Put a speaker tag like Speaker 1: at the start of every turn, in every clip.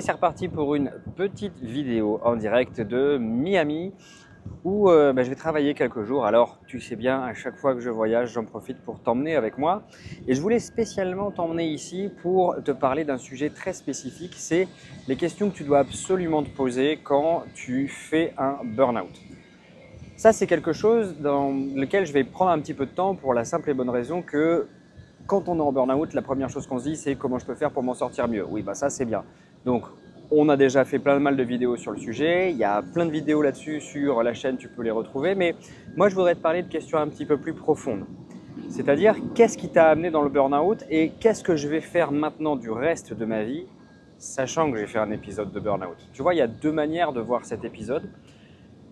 Speaker 1: c'est reparti pour une petite vidéo en direct de Miami où je vais travailler quelques jours. Alors tu sais bien, à chaque fois que je voyage, j'en profite pour t'emmener avec moi. Et je voulais spécialement t'emmener ici pour te parler d'un sujet très spécifique. C'est les questions que tu dois absolument te poser quand tu fais un burn-out. Ça, c'est quelque chose dans lequel je vais prendre un petit peu de temps pour la simple et bonne raison que quand on est en burn-out, la première chose qu'on se dit, c'est comment je peux faire pour m'en sortir mieux. Oui, bah ça, c'est bien. Donc, on a déjà fait plein de vidéos sur le sujet. Il y a plein de vidéos là-dessus sur la chaîne, tu peux les retrouver. Mais moi, je voudrais te parler de questions un petit peu plus profondes. C'est-à-dire, qu'est-ce qui t'a amené dans le burn-out et qu'est-ce que je vais faire maintenant du reste de ma vie, sachant que j'ai fait un épisode de burn-out. Tu vois, il y a deux manières de voir cet épisode.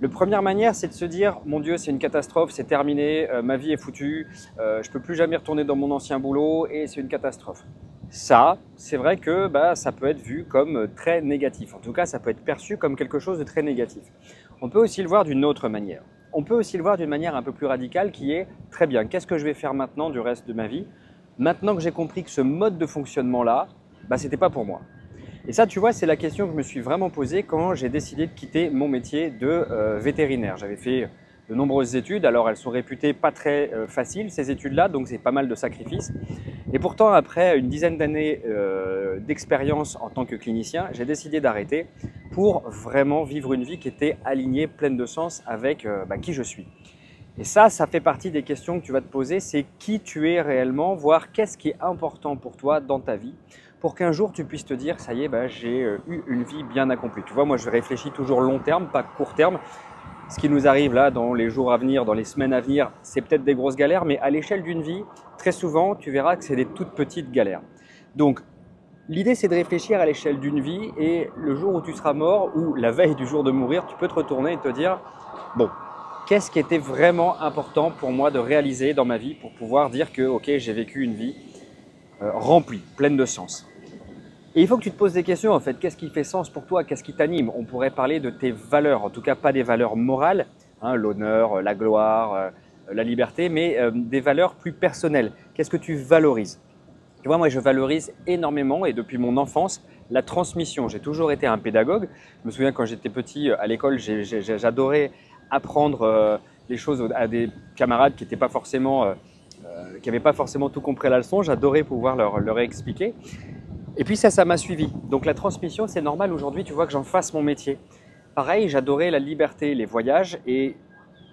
Speaker 1: La première manière, c'est de se dire « Mon Dieu, c'est une catastrophe, c'est terminé, ma vie est foutue, je ne peux plus jamais retourner dans mon ancien boulot et c'est une catastrophe. » Ça, c'est vrai que ça peut être vu comme très négatif. En tout cas, ça peut être perçu comme quelque chose de très négatif. On peut aussi le voir d'une autre manière. On peut aussi le voir d'une manière un peu plus radicale qui est « Très bien, qu'est-ce que je vais faire maintenant du reste de ma vie? Maintenant que j'ai compris que ce mode de fonctionnement-là, ce n'était pas pour moi. » Et ça, tu vois, c'est la question que je me suis vraiment posée quand j'ai décidé de quitter mon métier de vétérinaire. J'avais fait de nombreuses études, alors elles sont réputées pas très faciles ces études-là, donc c'est pas mal de sacrifices. Et pourtant, après une dizaine d'années d'expérience en tant que clinicien, j'ai décidé d'arrêter pour vraiment vivre une vie qui était alignée, pleine de sens avec qui je suis. Et ça fait partie des questions que tu vas te poser, c'est qui tu es réellement, voir qu'est-ce qui est important pour toi dans ta vie, pour qu'un jour tu puisses te dire, ça y est, j'ai eu une vie bien accomplie. Tu vois, moi je réfléchis toujours long terme, pas court terme. Ce qui nous arrive là dans les jours à venir, dans les semaines à venir, c'est peut-être des grosses galères, mais à l'échelle d'une vie, très souvent, tu verras que c'est des toutes petites galères. Donc, l'idée c'est de réfléchir à l'échelle d'une vie et le jour où tu seras mort ou la veille du jour de mourir, tu peux te retourner et te dire, bon, qu'est-ce qui était vraiment important pour moi de réaliser dans ma vie pour pouvoir dire que ok, j'ai vécu une vie remplie, pleine de sens. Et il faut que tu te poses des questions en fait. Qu'est-ce qui fait sens pour toi? Qu'est-ce qui t'anime? On pourrait parler de tes valeurs, en tout cas pas des valeurs morales, l'honneur, la gloire, la liberté, mais des valeurs plus personnelles. Qu'est-ce que tu valorises? Tu vois, moi je valorise énormément et depuis mon enfance la transmission. J'ai toujours été un pédagogue. Je me souviens quand j'étais petit à l'école, j'adorais apprendre les choses à des camarades qui n'avaient pas forcément tout compris à la leçon. J'adorais pouvoir leur expliquer. Et puis ça m'a suivi. Donc la transmission, c'est normal aujourd'hui, tu vois, que j'en fasse mon métier. Pareil, j'adorais la liberté, les voyages et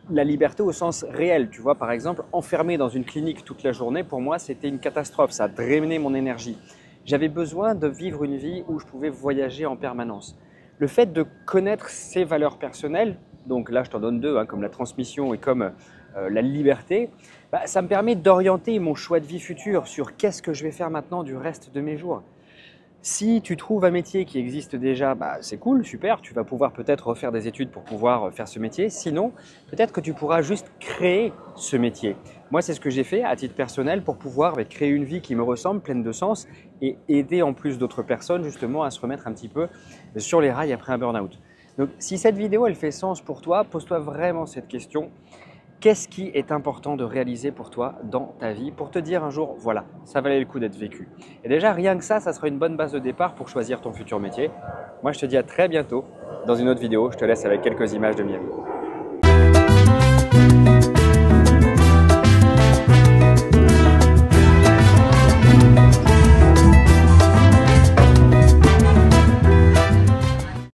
Speaker 1: la liberté au sens réel. Tu vois, par exemple, enfermé dans une clinique toute la journée, pour moi, c'était une catastrophe. Ça drainait mon énergie. J'avais besoin de vivre une vie où je pouvais voyager en permanence. Le fait de connaître ses valeurs personnelles, donc là je t'en donne deux, comme la transmission et comme la liberté, ça me permet d'orienter mon choix de vie futur sur qu'est-ce que je vais faire maintenant du reste de mes jours. Si tu trouves un métier qui existe déjà, c'est cool, super, tu vas pouvoir peut-être refaire des études pour pouvoir faire ce métier. Sinon, peut-être que tu pourras juste créer ce métier. Moi, c'est ce que j'ai fait à titre personnel pour pouvoir créer une vie qui me ressemble, pleine de sens et aider en plus d'autres personnes justement à se remettre un petit peu sur les rails après un burn-out. Donc, si cette vidéo, elle fait sens pour toi, pose-toi vraiment cette question. Qu'est-ce qui est important de réaliser pour toi dans ta vie pour te dire un jour, voilà, ça valait le coup d'être vécu. Et déjà, rien que ça sera une bonne base de départ pour choisir ton futur métier. Moi, je te dis à très bientôt dans une autre vidéo. Je te laisse avec quelques images de Miami.